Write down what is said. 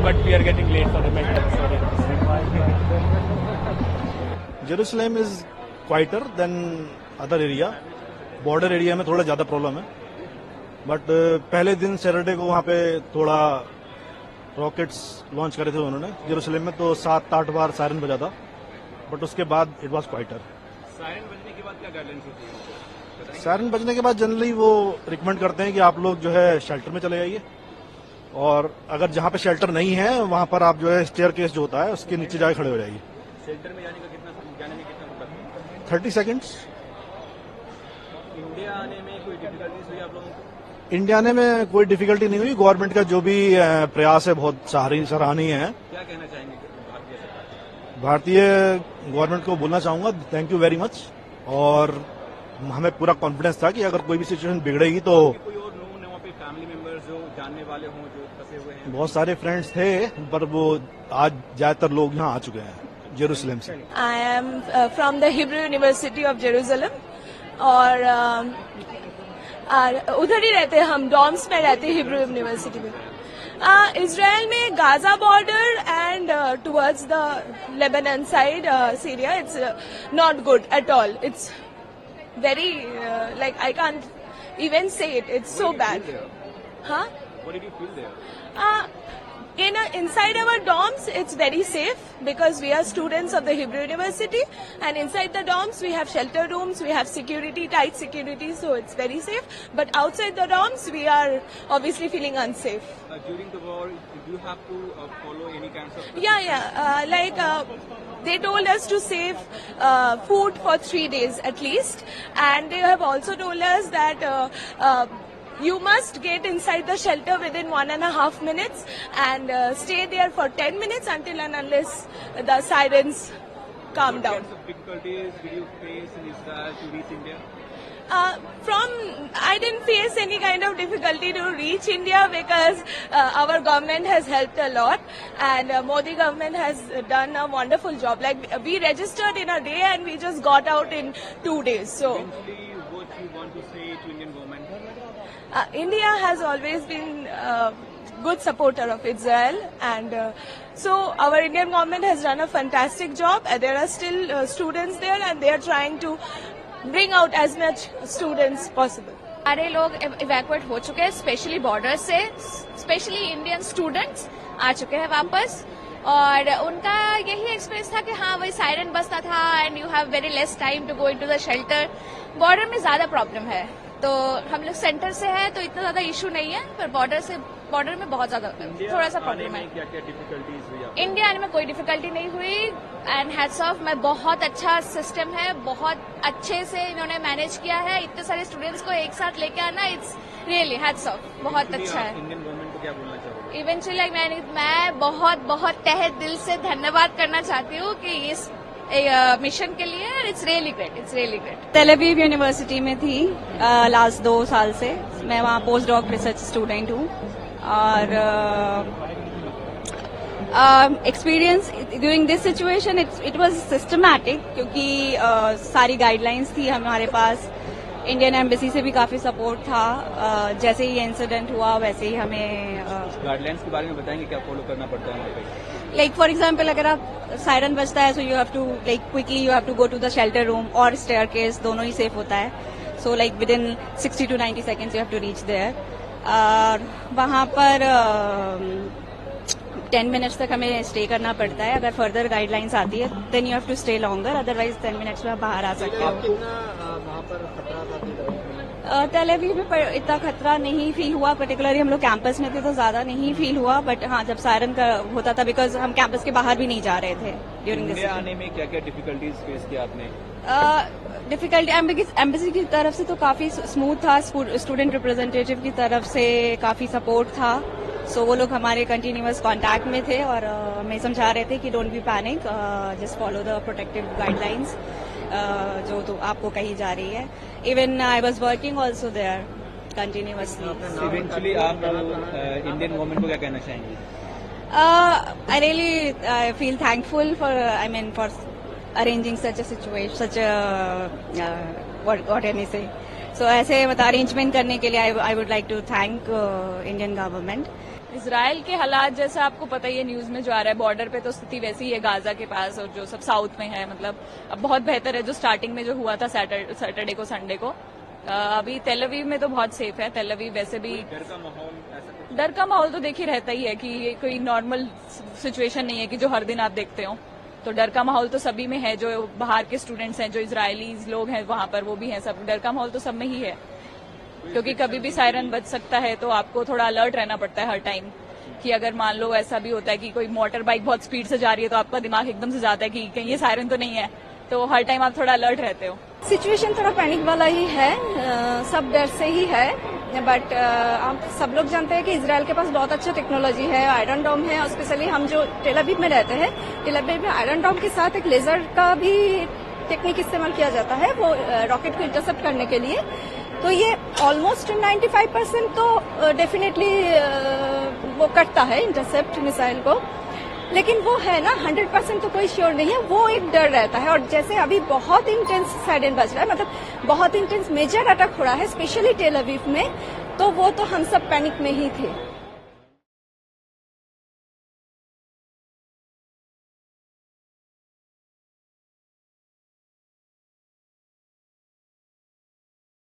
but we are getting late for the maintenance. Jerusalem is quieter than other area. Border area में थोड़ा ज्यादा problem है, but पहले दिन सैटरडे को वहां पे थोड़ा रॉकेट्स लॉन्च करे थे उन्होंने जेरूसलम में, तो 7-8 बार सायरन बजा था, बट उसके बाद इट वाज क्वाइटर. सायरन बजने के बाद क्या गाइडलाइंस होती है? सायरन बजने के बाद जनरली वो रिकमेंड करते हैं कि आप लोग जो है शेल्टर में चले जाइए, और अगर जहां पे शेल्टर नहीं है वहां पर आप जो है स्टेयर केस जो होता है उसके नीचे जाके खड़े हो जाइए. शेल्टर में जाने में कितना वक्त? 30 सेकेंड्स. इंडिया आने में कोई डिफिकल्टीज हुई आप लोगों को? इंडिया आने में कोई डिफिकल्टी नहीं हुई. गवर्नमेंट का जो भी प्रयास है बहुत सराहनीय है. क्या कहना चाहेंगे भारतीय सरकार? भारतीय गवर्नमेंट को बोलना चाहूंगा थैंक यू वेरी मच, और हमें पूरा कॉन्फिडेंस था कि अगर कोई भी सिचुएशन बिगड़ेगी तो कोई और लोग ने वहाँ पे फैमिली मेंबर्स जो जानने वाले हों जो फंसे हुए हैं? बहुत सारे फ्रेंड्स थे, पर वो आज ज्यादातर लोग यहाँ आ चुके हैं जेरूसलम से. I am from the Hebrew University of Jerusalem और उधर ही रहते हैं हम, डॉर्म्स में रहते हैं हिब्रू यूनिवर्सिटी में. इसराइल में Gaza border and towards the Lebanon side Syria it's not good at all. It's very like I can't even say it. It's so bad. Huh? What did you feel there? Inside our dorms, it's very safe because we are students of the Hebrew University, and inside the dorms we have shelter rooms, we have security, tight security, so it's very safe. But outside the dorms, we are obviously feeling unsafe. During the war, do you have to follow any kinds of? Yeah. They told us to save food for 3 days at least, and they have also told us that you must get inside the shelter within 1.5 minutes and stay there for 10 minutes until and unless the sirens calm down. What kinds of difficulties did you face in Israel to reach India? I didn't face any kind of difficulty to reach India because our government has helped a lot, and Modi government has done a wonderful job. Like we registered in a day and we just got out in 2 days. So Eventually, what you want to say to Indian government? India has always been good supporter of Israel, and so our Indian government has done a fantastic job. There are still students there, and they are trying to bring out as much students possible. सारे लोग evacuate हो चुके हैं, specially border से. Specially Indian students आ चुके हैं वापस, और उनका यही एक्सपीरियंस था कि हाँ वही सायरन बजता था and you have very less time to go into the shelter. Border में ज्यादा प्रॉब्लम है, तो हम लोग सेंटर से है तो इतना ज्यादा इशू नहीं है, पर बॉर्डर में बहुत ज्यादा थोड़ा सा प्रॉब्लम है. क्या क्या डिफिकल्टीज हुई आपको? इंडिया आने में कोई डिफिकल्टी नहीं हुई, एंड हैट्स ऑफ. मैं बहुत अच्छा सिस्टम है, बहुत अच्छे से इन्होंने मैनेज किया है. इतने सारे स्टूडेंट्स को एक साथ लेके आना, इट्स रियली हैट्स ऑफ, बहुत अच्छा है. इंडियन गवर्नमेंट को क्या बोलना चाहोगे? इवेंचुअली मैं बहुत तहे दिल से धन्यवाद करना चाहती हूँ कि इस मिशन के लिए. It's really great. तेल अवीव यूनिवर्सिटी में थी लास्ट 2 साल से. मैं वहाँ पोस्ट डॉक रिसर्च स्टूडेंट हूँ, और experience during this situation it was systematic, क्योंकि सारी गाइडलाइंस थी हमारे पास. इंडियन एम्बेसी से भी काफी सपोर्ट था. जैसे ही ये इंसिडेंट हुआ वैसे ही हमें गाइडलाइंस के बारे में बताएंगे क्या फॉलो करना पड़ता है वहाँ पे? लाइक फॉर एग्जाम्पल, अगर आप सायरन बजता है, so you have to quickly you have to go to the shelter room और स्टेयर केस, दोनों ही सेफ होता है. So within 60 to 90 seconds you have to reach there. वहां पर 10 मिनट्स तक हमें स्टे करना पड़ता है. अगर फर्दर गाइडलाइंस आती है then you have to stay longer, otherwise 10 minutes में आप बाहर आ सकते हो. तेल अवीव में इतना खतरा नहीं फील हुआ. पर्टिकुलरली हम लोग कैंपस में थे तो ज्यादा नहीं फील हुआ, बट हाँ जब सायरन का होता था, बिकॉज हम कैंपस के बाहर भी नहीं जा रहे थे ड्यूरिंग दिस. इंडिया आने में क्या क्या डिफिकल्टीज फेस किया आपने? डिफिकल्टी एम्बेसी की तरफ से तो काफी स्मूथ था. स्टूडेंट रिप्रेजेंटेटिव की तरफ से काफी सपोर्ट था. सो वो लोग हमारे कंटिन्यूअस कांटेक्ट में थे और हमें समझा रहे थे कि don't be panic, just follow the protective guidelines जो तो आपको कही जा रही है. Even I was working also there continuously. Eventually आप इंडियन गवर्नमेंट को क्या कहना चाहेंगे? I really feel thankful for arranging such a situation, such a what can I say? So ऐसे मतलब अरेंजमेंट करने के लिए I would like to thank Indian government. Israel के हालात जैसा आपको पता ही है, न्यूज में जो आ रहा है, बॉर्डर पे तो स्थिति वैसी ही है गाजा के पास, और जो सब साउथ में है, मतलब अब बहुत बेहतर है जो स्टार्टिंग में जो हुआ था सैटरडे को, संडे को। अभी तेल अवीव में तो बहुत सेफ है। तेल अवीव वैसे भी डर का माहौल ऐसा कुछ? डर का माहौल तो देखिए रहता ही है कि ये कोई नॉर्मल सिचुएशन नहीं है कि जो हर दिन आप देखते हो। तो डर का माहौल तो सभी में है, जो बाहर के स्टूडेंट्स हैं, जो इजरायलीज लोग हैं वहां पर, वो भी हैं, सब डर का माहौल तो सब में ही है, क्योंकि कभी भी सायरन बज सकता है। तो आपको थोड़ा अलर्ट रहना पड़ता है हर टाइम, कि अगर मान लो ऐसा भी होता है कि कोई मोटर बाइक बहुत स्पीड से जा रही है तो आपका दिमाग एकदम से जाता है कि कहीं ये सायरन तो नहीं है, तो हर टाइम आप थोड़ा अलर्ट रहते हो। सिचुएशन थोड़ा पैनिक वाला ही है, सब डर से ही है, बट आप सब लोग जानते हैं कि इजराइल के पास बहुत अच्छा टेक्नोलॉजी है, आयरन डोम है, और स्पेशली हम जो टेल अवीव में रहते हैं, टेल अवीव में आयरन डोम के साथ एक लेजर का भी टेक्निक इस्तेमाल किया जाता है, वो रॉकेट को इंटरसेप्ट करने के लिए। तो ये ऑलमोस्ट 95% तो डेफिनेटली वो करता है इंटरसेप्ट मिसाइल को, लेकिन वो है ना 100% तो कोई श्योर नहीं है, वो एक डर रहता है। और जैसे अभी बहुत इंटेंस साइरन बज रहा है, मतलब बहुत इंटेंस मेजर अटैक हो रहा है स्पेशली टेल अवीव में, तो वो तो हम सब पैनिक में ही थे।